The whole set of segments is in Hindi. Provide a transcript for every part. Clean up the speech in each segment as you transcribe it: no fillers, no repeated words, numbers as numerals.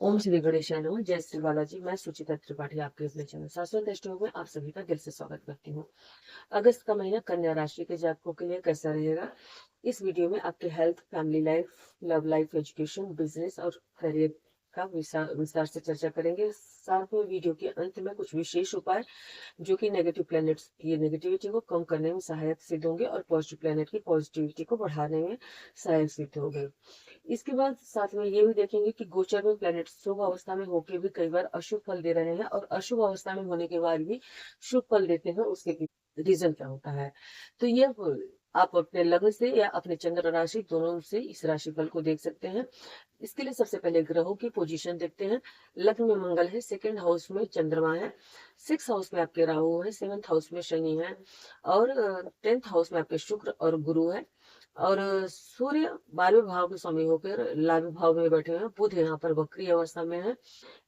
ओम श्री गणेशाय नमः। जय श्री बालाजी। मैं सुचिता त्रिपाठी आपके अपने चैनल शाश्वत दृष्टियों में आप सभी का दिल से स्वागत करती हूँ। अगस्त का महीना कन्या राशि के जातकों के लिए कैसा रहेगा, इस वीडियो में आपके health, family life, love life, education, business और करियर का विस्तार विस्तार से चर्चा करेंगे। साथ में वीडियो के अंत में कुछ विशेष उपाय जो कि नेगेटिव प्लैनेट्स की नेगेटिविटी को कम करने में सहायक सिद्ध होंगे और पॉजिटिव प्लैनेट की पॉजिटिविटी को बढ़ाने में सहायक सिद्ध होंगे। इसके बाद साथ में ये भी देखेंगे कि गोचर में प्लैनेट शुभ अवस्था में होकर भी कई बार अशुभ फल दे रहे हैं और अशुभ अवस्था में होने के बाद भी शुभ फल देते हैं, उसके रीजन क्या होता है। तो ये आप अपने लग्न से या अपने चंद्र राशि दोनों से इस राशि फल को देख सकते हैं। इसके लिए सबसे पहले ग्रहों की पोजीशन देखते हैं। लग्न में मंगल है, सेकंड हाउस में चंद्रमा है, सिक्स हाउस में आपके राहु है, सेवंथ हाउस में शनि है और टेंथ हाउस में आपके शुक्र और गुरु है। और सूर्य 12वें भाव के स्वामी होकर लाभ भाव में बैठे हैं। बुध यहाँ पर वक्री अवस्था में है।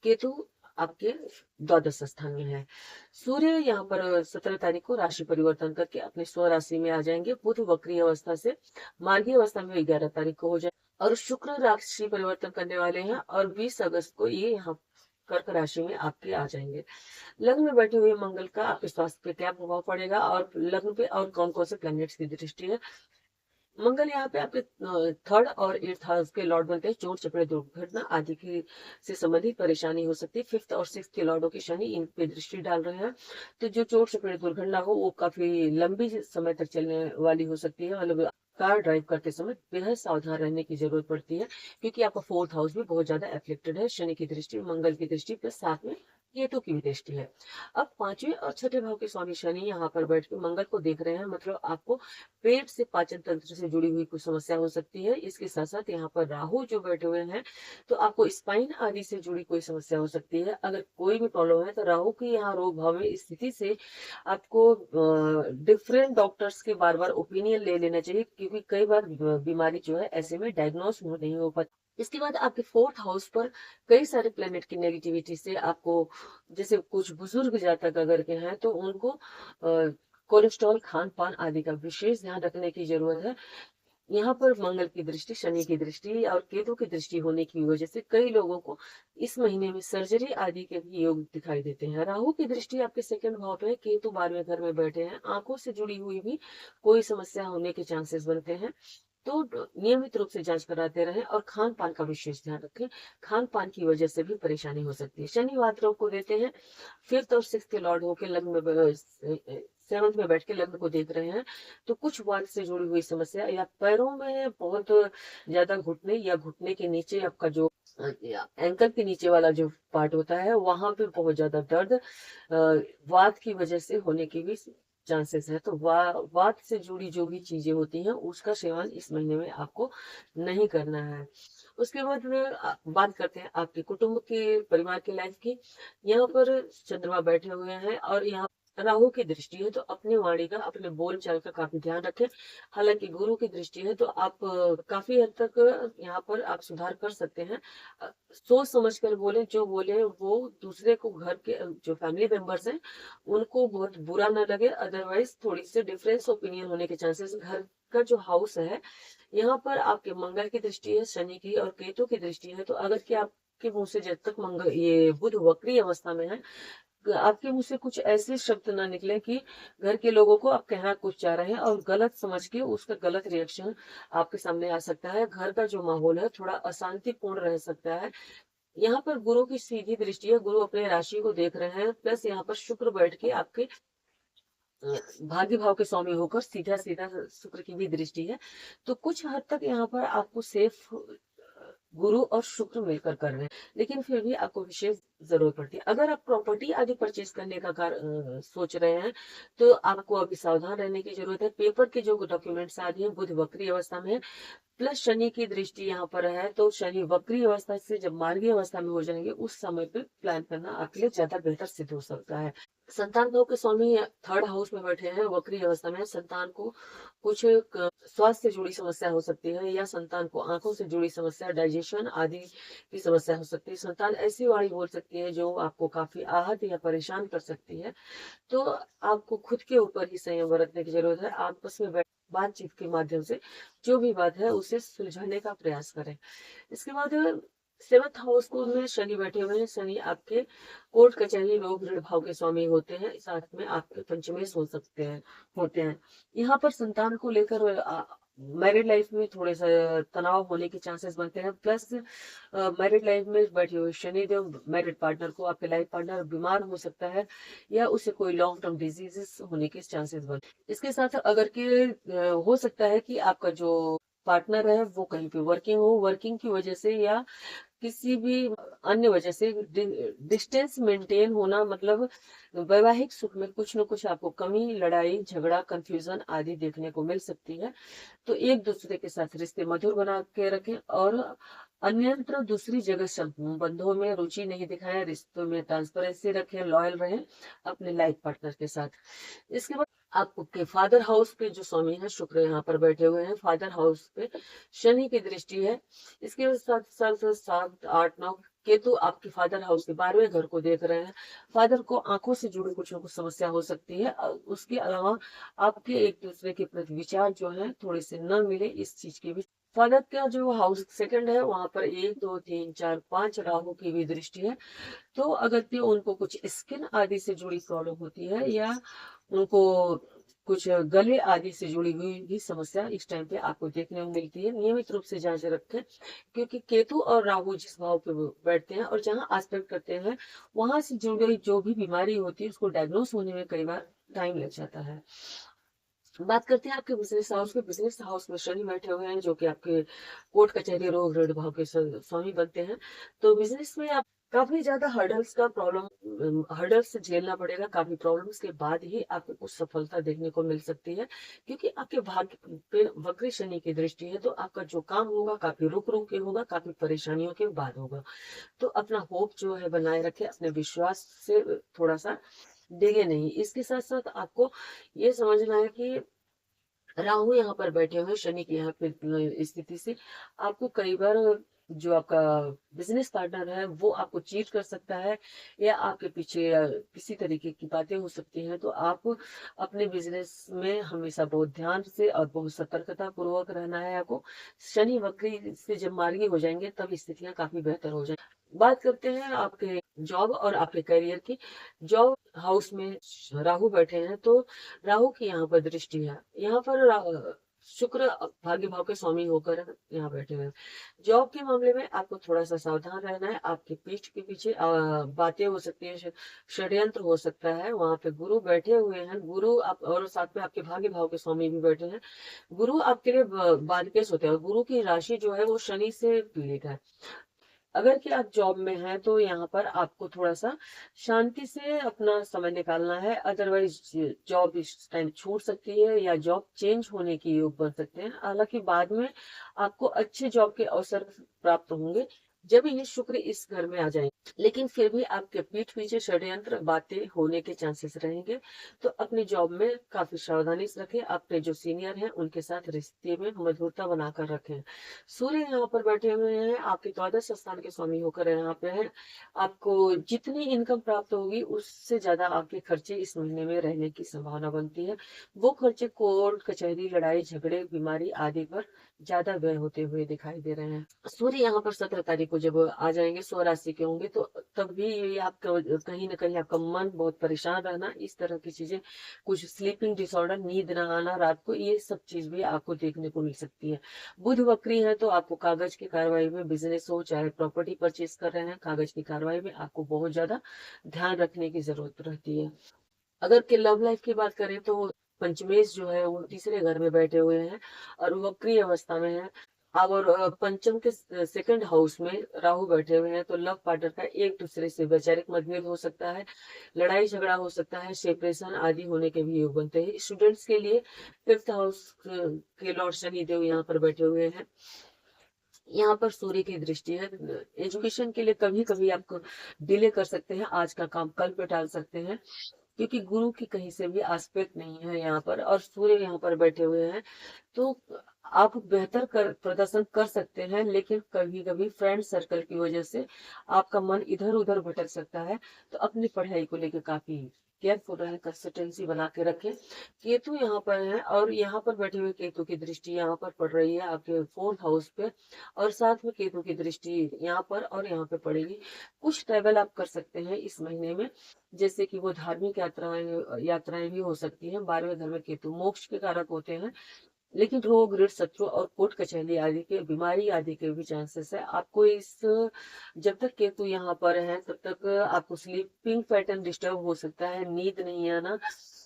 केतु आपके द्वादश स्थान में है। सूर्य यहाँ पर 17 तारीख को राशि परिवर्तन करके अपने स्व राशि में आ जाएंगे। बुध वक्री अवस्था से मार्गी अवस्था में 11 तारीख को हो जाए और शुक्र राशि परिवर्तन करने वाले हैं और 20 अगस्त को ये यहाँ कर्क राशि में आपके आ जाएंगे। लग्न में बैठे हुए मंगल का आपके स्वास्थ्य पे क्या प्रभाव पड़ेगा और लग्न पे और कौन कौन से प्लैनेट्स की दृष्टि है। मंगल यहाँ पे आपके थर्ड और एट्थ हाउस के लॉर्ड बनते हैं। चोट चपेट दुर्घटना आदि की से संबंधित परेशानी हो सकती है। फिफ्थ और सिक्स के लॉर्डों की शनि इन पे दृष्टि डाल रहे हैं, तो जो चोट चपेट दुर्घटना हो वो काफी लंबी समय तक चलने वाली हो सकती है। मतलब कार ड्राइव करते समय बेहद सावधान रहने की जरूरत पड़ती है, क्योंकि आपका फोर्थ हाउस भी बहुत ज्यादा एफेक्टेड है। शनि की दृष्टि, मंगल की दृष्टि प्लस साथ में केतु की भी दृष्टि है। अब पांचवें और छठे भाव के स्वामी शनि यहाँ पर बैठ के मंगल को देख रहे हैं, मतलब आपको पेट से, पाचन तंत्र से जुड़ी हुई कुछ समस्या हो सकती है। इसके साथ साथ यहाँ पर राहु जो बैठे हुए हैं, तो आपको स्पाइन आदि से जुड़ी कोई समस्या हो सकती है। अगर कोई भी प्रॉब्लम है तो राहु की यहाँ रोग भाव में स्थिति से आपको डिफरेंट डॉक्टर्स के बार बार ओपिनियन ले लेना चाहिए, क्योंकि कई बार बीमारी जो है ऐसे में डायग्नोस नहीं हो पाती। इसके बाद आपके फोर्थ हाउस पर कई सारे प्लेनेट की नेगेटिविटी से आपको, जैसे कुछ बुजुर्ग जातक अगर के हैं तो उनको कोलेस्ट्रॉल, खान पान आदि का विशेष ध्यान रखने की जरूरत है। यहाँ पर मंगल की दृष्टि, शनि की दृष्टि और केतु की दृष्टि होने की वजह से कई लोगों को इस महीने में सर्जरी आदि के भी योग दिखाई देते हैं। राहु की दृष्टि आपके सेकंड भाव पे है, केतु 12वें घर में बैठे हैं। आंखों से जुड़ी हुई भी कोई समस्या होने के चांसेस बनते हैं, तो नियमित रूप से जांच कराते रहें और खान पान का विशेष ध्यान रखें। खान पान की वजह से भी परेशानी हो सकती है। शनि वात को देते हैं। फिफ्थ और सिक्स के लॉर्ड होकर लग्न में, सेवंथ में बैठ के लग्न को देख रहे हैं, तो कुछ वात से जुड़ी हुई समस्या या पैरों में बहुत ज्यादा घुटने या घुटने के नीचे आपका जो एंकल के नीचे वाला जो पार्ट होता है वहां पे बहुत ज्यादा दर्द वात की वजह से होने की भी चांसेस है। तो वात से जुड़ी जो भी चीजें होती हैं उसका सेवन इस महीने में आपको नहीं करना है। उसके बाद में बात करते हैं आपके कुटुंब के, परिवार की लाइफ की। यहाँ पर चंद्रमा बैठे हुए हैं और यहाँ राहु की दृष्टि है, तो अपनी वाणी का, अपने बोल चाल का काफी ध्यान रखें। हालांकि गुरु की दृष्टि है तो आप काफी हद तक यहाँ पर आप सुधार कर सकते हैं। सोच समझ कर बोले, जो बोले वो दूसरे को, घर के जो फैमिली मेंबर्स हैं उनको बहुत बुरा ना लगे, अदरवाइज थोड़ी सी डिफरेंस ओपिनियन होने के चांसेस। घर का जो हाउस है यहाँ पर आपके मंगल की दृष्टि है, शनि की और केतु की दृष्टि है, तो अगर कि आपके मुंह से जब तक मंगल, ये बुध वक्री अवस्था में है, आपके मुंह से कुछ ऐसे शब्द ना निकले कि घर के लोगों को आप कहना कुछ चाह रहे हैं और गलत समझ के उसका गलत रिएक्शन आपके सामने आ सकता है। घर का जो माहौल है थोड़ा अशांतिपूर्ण रह सकता है। यहाँ पर गुरु की सीधी दृष्टि है, गुरु अपने राशि को देख रहे हैं, प्लस यहाँ पर शुक्र बैठ के आपके भाग्य भाव के स्वामी होकर सीधा सीधा शुक्र की भी दृष्टि है, तो कुछ हद तक यहाँ पर आपको सेफ गुरु और शुक्र मिलकर कर रहे हैं। लेकिन फिर भी आपको विशेष जरूरत पड़ती है। अगर आप प्रॉपर्टी आदि परचेज करने का सोच रहे हैं तो आपको अभी सावधान रहने की जरूरत है। पेपर के जो डॉक्यूमेंट्स आदि हैं, बुध वक्री अवस्था में है, प्लस शनि की दृष्टि यहाँ पर है, तो शनि वक्री अवस्था से जब मार्गी अवस्था में हो जाएंगे उस समय पे प्लान करना आपके लिए ज्यादा बेहतर सिद्ध हो सकता है। संतान भाव के स्वामी थर्ड हाउस में बैठे हैं, वक्री अवस्था में। संतान को कुछ स्वास्थ्य से जुड़ी समस्या हो सकती है, या संतान को आंखों से जुड़ी समस्या, डाइजेशन आदि की समस्या हो सकती है। संतान ऐसी वाणी बोल सकती है जो आपको काफी आहत या परेशान कर सकती है, तो आपको खुद के ऊपर ही संयम बरतने की जरूरत है। आपस में बातचीत के माध्यम से जो भी बात है उसे सुलझाने का प्रयास करें। इसके बाद सेवंथ हाउस को में शनि बैठे हुए हैं। शनि आपके कोर्ट कचहरी लोक ऋण भाव के स्वामी होते हैं, साथ में आपके पंचमेश हो सकते हैं होते हैं। यहाँ पर संतान को लेकर मैरिड लाइफ में थोड़े सा तनाव होने के चांसेस बनते हैं। प्लस मैरिड लाइफ में बैठे हुए शनिदेव मैरिड पार्टनर को, आपके लाइफ पार्टनर बीमार हो सकता है या उसे कोई लॉन्ग टर्म डिजीजेस होने के चांसेस बनते हैं। इसके साथ अगर के हो सकता है कि आपका जो पार्टनर है वो कहीं पे वर्किंग हो, वर्किंग की वजह से या किसी भी अन्य वजह से डिस्टेंस मेंटेन होना, मतलब वैवाहिक सुख में कुछ न कुछ आपको कमी, लड़ाई झगड़ा कंफ्यूजन आदि देखने को मिल सकती है। तो एक दूसरे के साथ रिश्ते मधुर बना के रखें और अन्यत्र दूसरी जगह संबंधों में रुचि नहीं दिखाएं, रिश्तों में ट्रांसपेरेंसी रखें, लॉयल रहें अपने लाइफ पार्टनर के साथ। इसके बाद आपके फादर हाउस पे जो स्वामी है शुक्र यहाँ पर बैठे हुए हैं, फादर हाउस पे शनि की दृष्टि है। इसके साथ साथ 7, 8, 9 केतु आपके फादर हाउस के 12वें घर को देख रहे हैं। फादर को आंखों से जुड़ी कुछ न कुछ समस्या हो सकती है। उसके अलावा आपके एक दूसरे के प्रति विचार जो है थोड़े से न मिले, इस चीज की भी। फादर का जो हाउस सेकंड है वहां पर 1, 2, 3, 4, 5 राहु की भी दृष्टि है। तो अगर के उनको कुछ स्किन आदि से जुड़ी प्रॉब्लम होती है या उनको कुछ गले आदि से जुड़ी हुई भी समस्या इस टाइम पे आपको देखने को मिलती है, नियमित रूप से जांच रखें। क्योंकि केतु और राहु जिस भाव पे वो बैठते हैं और जहां आस्पेक्ट करते हैं वहां से जुड़ी जो भी बीमारी होती है उसको डायग्नोस होने में कई बार टाइम लग जाता है। बात करते हैं आपके बिजनेस हाउस में। बिजनेस हाउस में शनि बैठे हुए हैं जो कि आपके कोर्ट कचहरी रोग ऋण भाव के स्वामी बनते हैं। तो बिजनेस में आप काफी ज्यादा हर्डल्स का प्रॉब्लम हर्डल्स झेलना पड़ेगा। काफी प्रॉब्लम्स के बाद ही आपको कुछ सफलता देखने को मिल सकती है, क्योंकि आपके भाग्य पे वक्री शनि की दृष्टि है। तो आपका जो काम होगा काफी रुक रुक के होगा, काफी परेशानियों के बाद होगा। तो अपना होप जो है बनाए रखे, अपने विश्वास से थोड़ा सा डिगे नहीं। इसके साथ साथ आपको ये समझना है कि राहु यहाँ पर बैठे हुए शनि की यहाँ पे स्थिति से आपको कई बार जो आपका बिजनेस पार्टनर है वो आपको चीट कर सकता है या आपके पीछे किसी तरीके की बातें हो सकती हैं। तो आप अपने बिजनेस में हमेशा बहुत ध्यान से और बहुत सतर्कता पूर्वक रहना है आपको। शनि वक्री से जब मार्गी हो जाएंगे तब स्थितियां काफी बेहतर हो जाएंगी। बात करते हैं आपके जॉब और आपके करियर की। जॉब हाउस में राहु बैठे हैं, तो राहु की यहाँ पर दृष्टि है। यहाँ पर शुक्र भाग्य भाव के स्वामी होकर यहाँ बैठे हुए हैं। जॉब के मामले में आपको थोड़ा सा सावधान रहना है। आपकी पीठ के पीछे बातें हो सकती है, षड्यंत्र हो सकता है। वहां पे गुरु बैठे हुए हैं, गुरु आप और साथ में आपके भाग्य भाव के स्वामी भी बैठे हैं। गुरु आपके लिए बाधिकेश होते हैं। गुरु की राशि जो है वो शनि से पीड़ित है। अगर कि आप जॉब में हैं तो यहाँ पर आपको थोड़ा सा शांति से अपना समय निकालना है, अदरवाइज जॉब इस टाइम छूट सकती है या जॉब चेंज होने की योग बन सकते हैं। हालांकि बाद में आपको अच्छे जॉब के अवसर प्राप्त होंगे जब ये शुक्र इस घर में आ जाएंगे, लेकिन फिर भी आपके पीठ पीछे षड्यंत्र बातें होने के चांसेस रहेंगे। तो अपनी जॉब में काफी सावधानी से रखें। अपने जो सीनियर हैं उनके साथ रिश्ते में मधुरता बनाकर रखें। सूर्य यहाँ पर बैठे हुए हैं, आपके द्वादश स्थान के स्वामी होकर यहाँ पे हैं। आपको जितनी इनकम प्राप्त होगी उससे ज्यादा आपके खर्चे इस महीने में रहने की संभावना बनती है। वो खर्चे कोर्ट कचहरी, लड़ाई झगड़े, बीमारी आदि पर ज्यादा व्यय होते हुए दिखाई दे रहे हैं। सूर्य यहाँ पर 17 तारीख को जब आ जाएंगे, 100 राशि के होंगे, तो तब भी ये आपका कहीं ना कहीं आपका मन बहुत परेशान रहना, इस तरह की चीजें, कुछ स्लीपिंग डिसऑर्डर, नींद न आना रात को, ये सब चीज भी आपको देखने को मिल सकती है। बुध वक्री है तो आपको कागज की कार्रवाई में, बिजनेस हो चाहे प्रॉपर्टी परचेज कर रहे हैं, कागज की कार्रवाई में आपको बहुत ज्यादा ध्यान रखने की जरूरत रहती है। अगर के लव लाइफ की बात करें तो पंचमेश जो है वो तीसरे घर में बैठे हुए हैं और वक्री अवस्था में है। अब और पंचम के सेकंड हाउस में राहु बैठे हुए हैं, तो लव पार्टनर का एक दूसरे से वैचारिक मतभेद हो सकता है, लड़ाई झगड़ा हो सकता है, सेपरेशन आदि होने के भी योग बनते हैं। स्टूडेंट्स के लिए फिफ्थ हाउस के लॉर्ड शनि देव यहाँ पर बैठे हुए हैं। यहाँ पर सूर्य की दृष्टि है। एजुकेशन के लिए कभी कभी आपको डिले कर सकते हैं, आज का काम कल पे टाल सकते हैं, क्योंकि गुरु की कहीं से भी आस्पेक्ट नहीं है यहाँ पर और सूर्य यहाँ पर बैठे हुए हैं। तो आप बेहतर प्रदर्शन कर सकते हैं, लेकिन कभी कभी फ्रेंड सर्कल की वजह से आपका मन इधर उधर भटक सकता है। तो अपनी पढ़ाई को लेकर काफी केयरफुल रहें, कंसिस्टेंसी बना के रखें। केतु यहाँ पर है और यहाँ पर बैठे हुए केतु की दृष्टि यहाँ पर पड़ रही है आपके 4th हाउस पे, और साथ में केतु की दृष्टि यहाँ पर और यहाँ पे पड़ेगी। कुछ ट्रैवल आप कर सकते हैं इस महीने में, जैसे कि वो धार्मिक यात्राएं यात्राएं भी हो सकती हैं। 12वें घर में केतु मोक्ष के कारक होते हैं, लेकिन रोग ऋण शत्रु और कोर्ट कचहरी आदि के बीमारी आदि के भी चांसेस है आपको। इस जब तक केतु यहाँ पर है तब तक आपको स्लीपिंग पैटर्न डिस्टर्ब हो सकता है, नींद नहीं आना,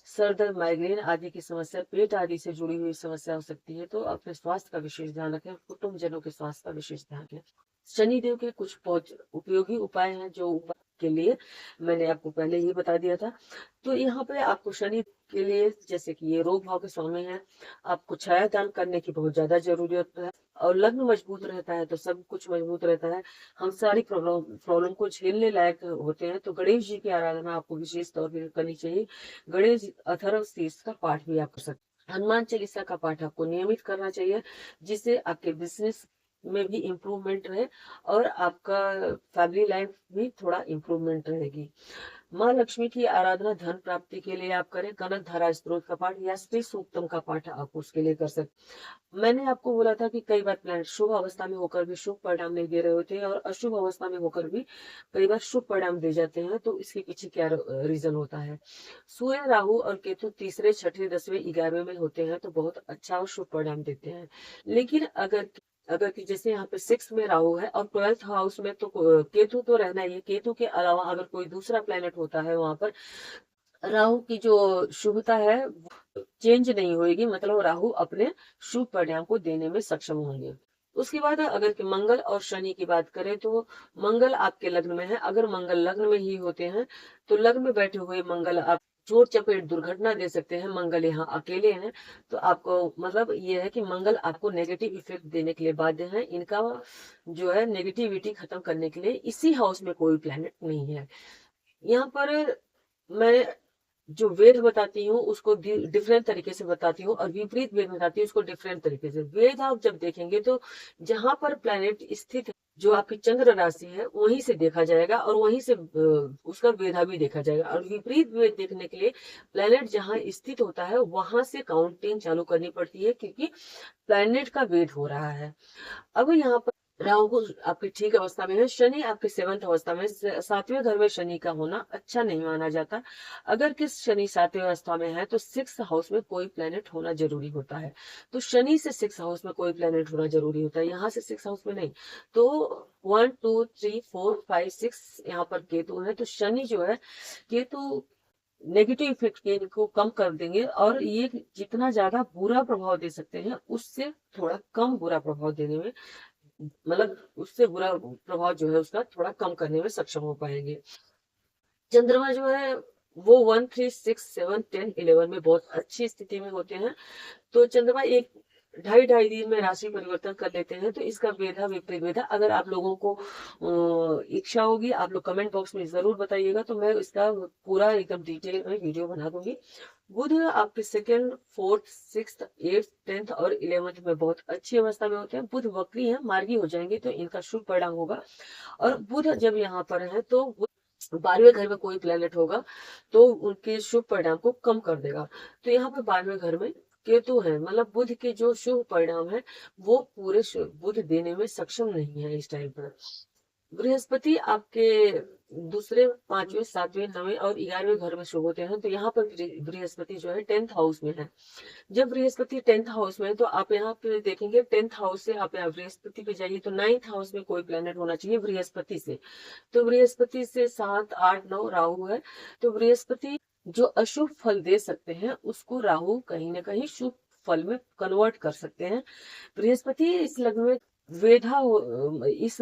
सर दर्द, माइग्रेन आदि की समस्या, पेट आदि से जुड़ी हुई समस्या हो सकती है। तो अपने स्वास्थ्य का विशेष ध्यान रखें, कुटुंबजनों के स्वास्थ्य का विशेष ध्यान रखें। शनिदेव के कुछ उपयोगी उपाय हैं जो उपाय के लिए मैंने आपको पहले ही बता दिया था। तो यहाँ पे आपको शनि के लिए, जैसे कि ये रोग भाव के स्वामी है, आपको छाया दान करने की बहुत ज्यादा जरूरत है। और लग्न मजबूत रहता है तो सब कुछ मजबूत रहता है, हम सारी प्रॉब्लम को झेलने लायक होते हैं। तो गणेश जी की आराधना आपको विशेष तौर पर करनी चाहिए। गणेश अथर्व शीर्ष का पाठ भी आप कर सकते हैं। हनुमान चालीसा का पाठ आपको नियमित करना चाहिए, जिससे आपके बिजनेस में भी इम्प्रूवमेंट रहे और आपका फैमिली लाइफ भी थोड़ा इम्प्रूवमेंट रहेगी। माँ लक्ष्मी की आराधना धन प्राप्ति के लिए आप करें। कनक धारा स्त्रोत का पाठ या श्री सूक्तम का पाठ आप उसके लिए कर सकते। मैंने आपको बोला था कि कई बार प्लैनेट शुभ अवस्था में होकर भी शुभ परिणाम नहीं दे रहे होते हैं और अशुभ अवस्था में होकर भी कई बार शुभ परिणाम दे जाते हैं। तो इसके पीछे क्या रीजन होता है? सूर्य, राहु और केतु तीसरे, छठे, 10वें, 11वें में होते हैं तो बहुत अच्छा और शुभ परिणाम देते हैं। लेकिन अगर कि जैसे यहाँ पे 6 में राहु है और 12th हाउस में तो केतु तो रहना ही है। केतु के अलावा अगर कोई दूसरा प्लेनेट होता है वहां पर, राहु की जो शुभता है चेंज नहीं होगी, मतलब राहु अपने शुभ परिणाम को देने में सक्षम होंगे। उसके बाद अगर कि मंगल और शनि की बात करें तो मंगल आपके लग्न में है। अगर मंगल लग्न में ही होते हैं तो लग्न में बैठे हुए मंगल आप चोट चपेट दुर्घटना दे सकते हैं। मंगल यहाँ अकेले हैं तो आपको मतलब ये है कि मंगल आपको नेगेटिव इफेक्ट देने के लिए बाध्य है। इनका जो है नेगेटिविटी खत्म करने के लिए इसी हाउस में कोई प्लैनेट नहीं है। यहाँ पर मैं जो वेद बताती हूँ उसको डिफरेंट तरीके से बताती हूँ और विपरीत वेद बताती हूँ उसको डिफरेंट तरीके से। वेद आप जब देखेंगे तो जहां पर प्लैनेट स्थित है, जो आपकी चंद्र राशि है, वहीं से देखा जाएगा और वहीं से उसका वेधा भी देखा जाएगा। और विपरीत वेद देखने के लिए प्लैनेट जहां स्थित होता है वहां से काउंटिंग चालू करनी पड़ती है, क्योंकि प्लैनेट का वेद हो रहा है। अब यहाँ पर राहु आपकी ठीक अवस्था में है, शनि आपके 7th अवस्था में। 7वें घर में शनि का होना अच्छा नहीं माना जाता। अगर किस शनि 7वें अवस्था में है तो 6th हाउस में कोई प्लेनेट होना जरूरी होता है। तो शनि से 6th हाउस में कोई प्लेनेट होना जरूरी होता है, यहाँ से 6th हाउस में नहीं। तो 1 2 3 4 5 6 यहाँ पर केतु है। तो शनि जो है, केतु नेगेटिव इफेक्ट के इनको कम कर देंगे और ये जितना ज्यादा बुरा प्रभाव दे सकते हैं उससे थोड़ा कम बुरा प्रभाव देने में, मतलब उससे बुरा प्रभाव जो है उसका थोड़ा कम करने में सक्षम हो पाएंगे। चंद्रमा जो है वो 1 3 6 7 10 11 में बहुत अच्छी स्थिति में होते हैं। तो चंद्रमा एक ढाई दिन में राशि परिवर्तन कर लेते हैं। तो इसका वेधा विपरीत वेधा अगर आप लोगों को इच्छा होगी, आप लोग कमेंट बॉक्स में जरूर बताइएगा, तो मैं इसका पूरा एकदम डिटेल में वीडियो बना दूंगी। बुध आपके 2nd 4th 6th 8th 10th और 11th में बहुत अच्छी अवस्था में होते हैं। बुध वक्री है, मार्गी हो जाएंगे तो इनका शुभ परिणाम होगा। और बुध जब यहाँ पर है तो 12वें घर में कोई प्लेनेट होगा तो उनके शुभ परिणाम को कम कर देगा। तो यहाँ पे 12वें घर में केतु है, मतलब बुध के जो शुभ परिणाम है वो पूरे बुध देने में सक्षम नहीं है इस टाइम पर। बृहस्पति आपके दूसरे, 5वें 7वें 9वें और 11वें घर में शुभ होते हैं। तो यहाँ पर बृहस्पति जो है 10th हाउस में है। जब बृहस्पति 10th हाउस में है तो आप यहाँ पे देखेंगे 10th हाउस से आप यहाँ बृहस्पति पे जाइए तो 9th हाउस में कोई प्लेनेट होना चाहिए बृहस्पति से। तो बृहस्पति से 7 8 9 राहु है। तो बृहस्पति जो अशुभ फल दे सकते हैं उसको राहु कहीं ना कहीं शुभ फल में कन्वर्ट कर सकते हैं। बृहस्पति इस लग्न में वेधा इस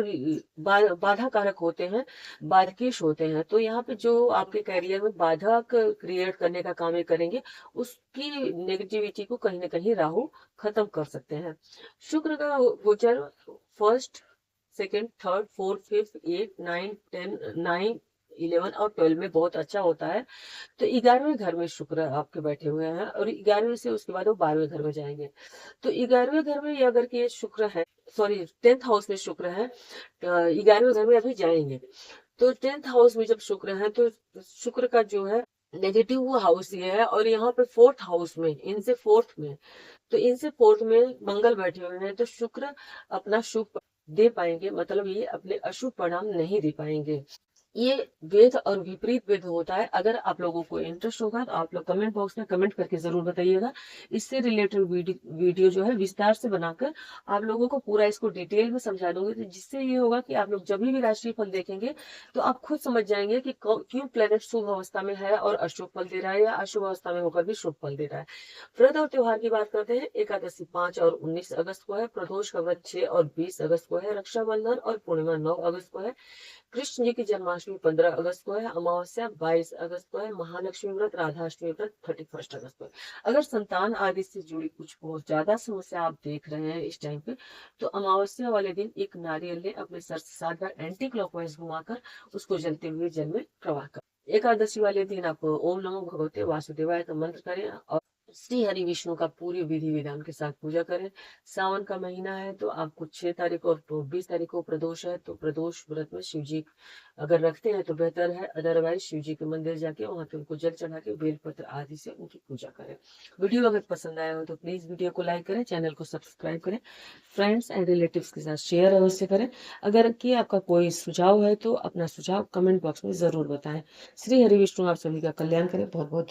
बाधा कारक होते हैं, बाधकेश होते हैं। तो यहाँ पे जो आपके कैरियर में बाधा क्रिएट करने का काम ये करेंगे, उसकी नेगेटिविटी को कहीं ना कहीं राहु खत्म कर सकते हैं। शुक्र का गोचर 1st 2nd 3rd 4th 5th 8 9 10 9 11 और 12 में बहुत अच्छा होता है। तो 11वें घर में शुक्र आपके बैठे हुए हैं और 11वें से उसके बाद वो 12वें घर में जाएंगे। तो 11वें घर में अगर कि शुक्र है, सॉरी 10th हाउस में शुक्र है, 11वें घर में अभी जाएंगे। तो 10th हाउस में जब शुक्र है तो शुक्र का जो है नेगेटिव वो हाउस ये है, और यहाँ पे फोर्थ हाउस में, इनसे फोर्थ में, तो इनसे फोर्थ में मंगल बैठे हुए हैं, तो शुक्र अपना शुभ दे पाएंगे, मतलब ये अपने अशुभ परिणाम नहीं दे पाएंगे। ये वेद और विपरीत वेद होता है। अगर आप लोगों को इंटरेस्ट होगा तो आप लोग कमेंट बॉक्स में कमेंट करके जरूर बताइएगा। इससे रिलेटेड वीडियो जो है विस्तार से बनाकर आप लोगों को पूरा इसको डिटेल में समझा दूंगी, तो जिससे ये होगा कि आप लोग जब भी राशि फल देखेंगे तो आप खुद समझ जाएंगे कि क्यों प्लेनेट शुभ अवस्था में है और अशुभ फल दे रहा है, या अशुभ अवस्था में होकर भी शुभ फल दे रहा है। व्रत और त्योहार की बात करते हैं। एकादशी 5 और 19 अगस्त को है, प्रदोष का व्रत 6 और 20 अगस्त को है, रक्षाबंधन और पूर्णिमा 9 अगस्त को है, कृष्ण जी की जन्माष्टमी 15 अगस्त को है, अमावस्या 22 अगस्त को है, महालक्ष्मी व्रत राधाष्टमी व्रत 31 अगस्त को है। अगर संतान आदि से जुड़ी कुछ बहुत ज्यादा समस्या आप देख रहे हैं इस टाइम पे, तो अमावस्या वाले दिन एक नारियल ले अपने सर से 7 बार एंटी क्लॉकवाइज घुमाकर उसको जलते हुए जल में प्रवाह कर। एकादशी वाले दिन आप ओम नमो भगवते वासुदेवाय का मंत्र करें और श्री हरि विष्णु का पूरी विधि विधान के साथ पूजा करें। सावन का महीना है, तो आपको 6 तारीख और 20 तारीख को प्रदोष है, तो प्रदोष व्रत में शिव जी अगर रखते हैं तो बेहतर है, अदरवाइज शिव जी के मंदिर जाके वहां पे उनको जल चढ़ा के बेलपत्र आदि से उनकी पूजा करें। वीडियो अगर पसंद आया हो तो प्लीज वीडियो को लाइक करें, चैनल को सब्सक्राइब करें, फ्रेंड्स एंड रिलेटिव्स के साथ शेयर अवश्य करें। अगर कि आपका कोई सुझाव है तो अपना सुझाव कमेंट बॉक्स में जरूर बताएं। श्री हरि विष्णु आप सभी का कल्याण करें। बहुत बहुत